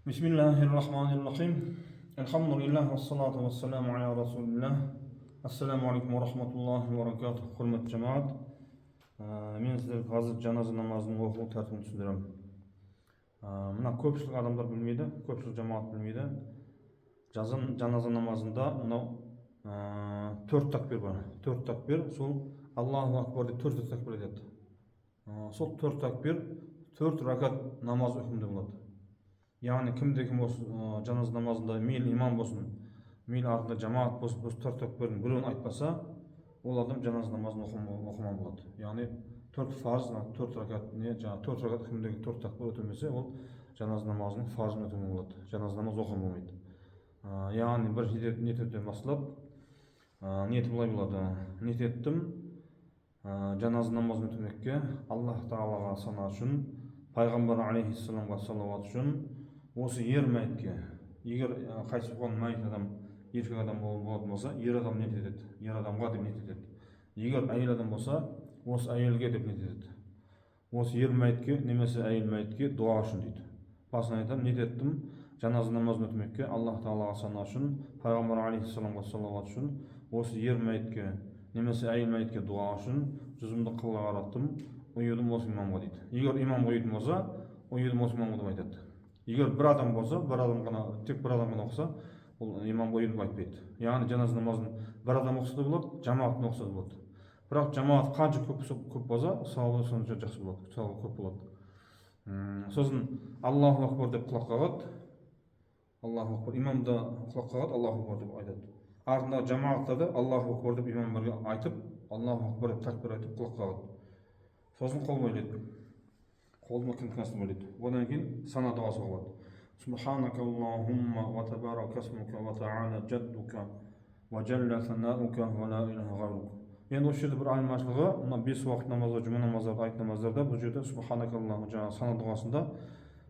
Bismillahirrahmanirrahim. Elhamdülillah ve salatu ve selamu ala Resulillah. Assalamu alaikum wa rahmatullahi wa barakatuh. Hurmatli cemaat. Men sizlarga hozir janoza namozining o'quv tartibini tushundiraman. Mına ko'pchilik odamlar bilmaydi, ko'pchilik jamoat bilmaydi. Janoza namozida mına 4 takbir bor. 4 takbir, sol Allahu akbar deb 4 takbir aytadi. Sol 4 takbir 4 rakat namoz hukmida bo'ladi. Yani kimde kim olsun janoza namazında mil imam olsun, mil ardında cemaat olsun, bu 4 takbirin birini aytmasa, ol adam janoza namazını okuman болады. Yani 4 farz, 4 rakat ne, 4 rakat kimdeki 4 takbir ötülmese, ol janoza namazının farzını ötülmen болады. Janoza namazı okumamaydı. Yani bir niyet ettim başlap, niyet bulay болады. Niyet ettim, janoza namazını ötülmekке Allah Teala'ga sana üçün, Peygamber aleyhisselam'a salavat üçün, осы ер мәйітке, егер қайтыс болған мәйіт адам еркек адам болатын болса, ер адам ниет етеді, ер адамға деп ниет етеді. Егер әйел адам болса, осы әйелге деп ниет етеді. Осы ер мәйітке немесе әйел мәйітке дуа үшін дейді. Басын айтам, ниет еттім, жаназа намазын өтмекке Аллах Тағалаға сана үшін, Пайғамбар алейхиссаламға салауат үшін, осы ер мәйітке немесе әйел мәйітке дуа үшін жүзімді қыбылаға қараттым, ұйыдым осы имамға дейді. Егер имам ұйыдым болса, ұйыдым осы имамға деп айтады. Егер bir adam болса, тек bir adam ғана оқса, ол имамға үйініп айтпайды. Яғни жаназа намазын bir адам оқса да болады, жамааттың оқса да болады. Бірақ жамаат қанша көп болса, сауабы сонша жақсы болады, сауабы көп болады. Сосын Аллаху акбар деп құлақ қағады. Аллаху акбар, имам да құлақ қағады, Аллаху акбар деп айтады. Артындағы жамааттар да Аллаху акбар деп имам бірге айтып, Аллаху акбар деп такбир айтып құлақ қағады. Сосын қол байлайды. Қолыма кінкасын бөледі. Одан кейін сана дуасы болады. Субханака Аллахумма ва табарака асмука ва та'ала джаддука ва джалла санаука ва ла илаха гайрука. Енді осы жерде бір айырмашылығы, мына 5 уақыт намазда, жұма намаздарда, айт намаздарда бұл жерде субханака Аллаху жаңа сана дуасында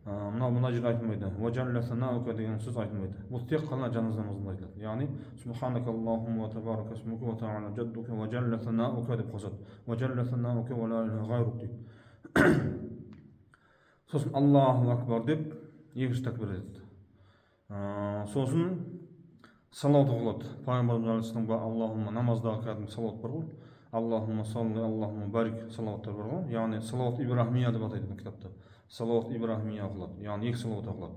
мына жерде айтылмайды. Ва джалла санаука деген сөз айтылмайды. Бұл тек қана жаназа намазында айтылады. Яғни субханака Аллахумма ва табарака асмука ва та'ала джаддука ва джалла санаука деп қосады. Ва джалла санаука ва ла илаха гайрука дейді. Сосын Аллаху акбар деп екінші такбир етеді. Сосын салауат оқылады. Пайғамбарымыз алейхиссаламға Аллахумма намаздағы кәдімгі салауат бар ғой. Аллахумма салли, Аллахумма барик салауаттар бар ғой. Яғни салауат Ибрахимия деп атайды кітапта. Салауат Ибрахимия оқылады. Яғни екі салауат оқылады.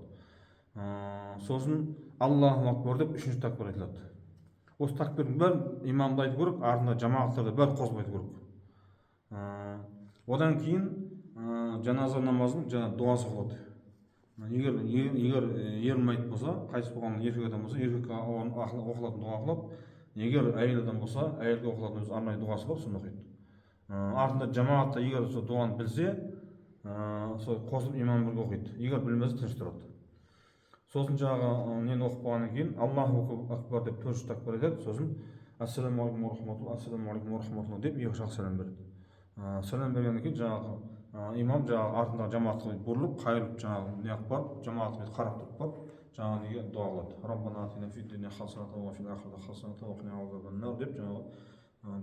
Сосын Аллаху акбар деп үшінші такбир айтылады. Осы такбирдің бәрін имамды айту керек, артында жамағаттарды бәрі қосып айту керек. Одан кейін жаназа намазының жаңа дуасы болады. Егер ер мәйіт болса, қайтыс болған еркек адам болса, еркекке оқылатын дуа оқылады. Егер әйел адам болса, әйелге оқылатын өз арнайы дуасы бар, соны оқиды. Артында жамаатта егер сол дуаны білсе, сол қосып имам бірге оқиды. Егер білмесе, тыныш тұрады. Сосын жаңағы нені оқып болғаннан кейін Аллаху акбар деп 4 такбир айтады. Сосын ассаламу алейкум ва рахматуллах, ассаламу алейкум ва рахматуллах деп 2 шақ сәлем береді. Сәлем бергеннен кейін жаңағы имам жаңағы артындағы жамаатқа бұрылып, қайырып жаңағы не барып, жамаатқа қарап тұрып барып, жаңағы неге дуа қылады. Раббана атина фид дуния хасаната ва фил ахирати хасаната ва қина азабан нар деп жаңағы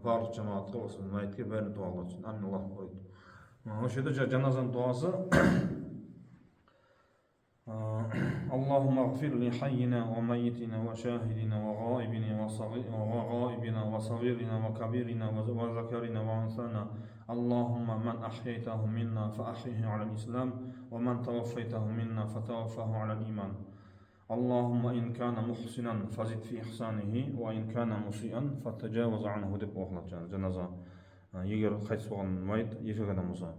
барлық жамаатқа осы мәйітке бәріне дуа қылады. Амин Аллаху акбар. Осы жерде жаназаның дуасы اللهم اغفر لحينا وميتنا وشاهدنا وغائبنا وصغيرنا وكبيرنا وذكرنا وأنثانا اللهم من أحييته منا فأحيه على الإسلام ومن توفيته منا فتوفاه على الإيمان اللهم إن كان محسنا فزد في إحسانه وإن كان مسيئا فتجاوز عنه деп оқылады жаназа. Егер қайтыс болған мәйіт еркек адам болса,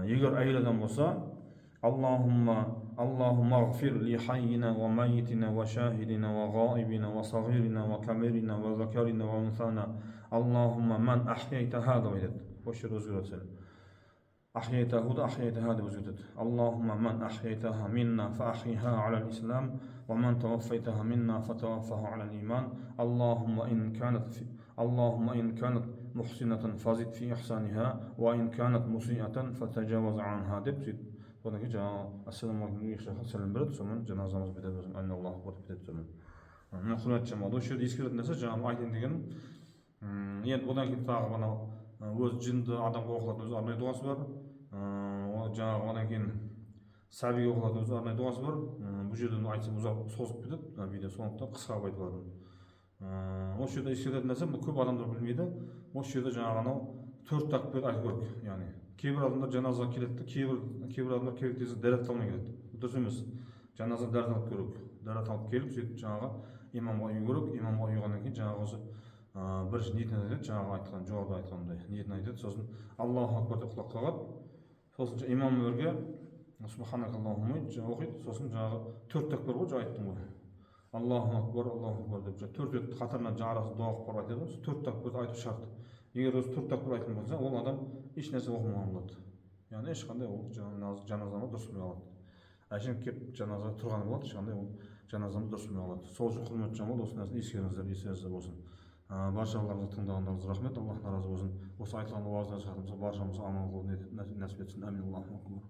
егер әйел адам болса اللهم اغفر لحينا وميتنا وشاهدنا وغائبنا وصغيرنا وكبيرنا وذكرنا وأنثانا اللهم من أحييت هذا ويدد وشر وزيرة أحييته هذا وزيرة اللهم من أحييتها منا فأحيها على الإسلام ومن توفيتها منا فتوفها على الإيمان اللهم إن كانت محسنة فزد في إحسانها وإن كانت مسيئة فتجاوز عنها деп одан кейін жаңағы ассаламу алейкум екі жаққа сәлем береді, сонымен жаназамыз бітеді, амин Аллаху акбар деп бітеді сонымен. Мына құрметті жамағат, осы жерде ескеретін нәрсе жаңағы айтайын дегенім, енді одан кейін тағы мына өз жынды адамға оқылатын өз арнайы дуасы бар. Жаңағы одан кейін сәбиге оқылатын өзі арнайы дұғасы бар. Бұл жерден айтсам ұзақ созып кетеді видео, сондықтан қысқаға айтып жатырмын. Осы жерде ескеретін нәрсе, бұл көп адамдар білмейді. Осы жерде жаңағы анау 4 такбир айту керек. Яғни кейбір адамдар жаназаға келеді, кейбір адамдар керек десе дәрет алмай келеді. Дұрыс емес. Жаназа дәрет алып керек. Дәрет алып келіп, сөйтіп жаңағы имамға ұю керек. Имамға ұйғаннан кейін жаңағы осы бірінші ниетін айтады, жаңағы айтқан, жоғарыда айтқандай ниетін айтады. Сосын Аллаху акбар деп құлақ қағады. Сосын имам өрге субханакаллахумма оқиды. Сосын жаңағы 4 такбир ғой, жаңа айттым ғой. Аллаху акбар деп 4 рет қатарынан жарасы дуа қылып айтады. 4 такбир айту шарт. Егер осы 4 такбир айтылмай болса, ол адам еш нәрсе оқымаған болады. Яғни ешқандай ол жаназаны дұрыс білмей қалады. Әшейін келіп жаназа тұрғаны болады, ешқандай ол жаназаны дұрыс білмей қалады. Сол үшін құрметті жамал, осы нәрсені ескеріңіздер, естеріңізде болсын. Баршаларыңызға тыңдағандарыңызға рахмет. Аллах разы болсын. Осы айтылған уағыз насихатымызға баршамызға аман болуды нәсіп етсін. Амин. Аллаху акбар.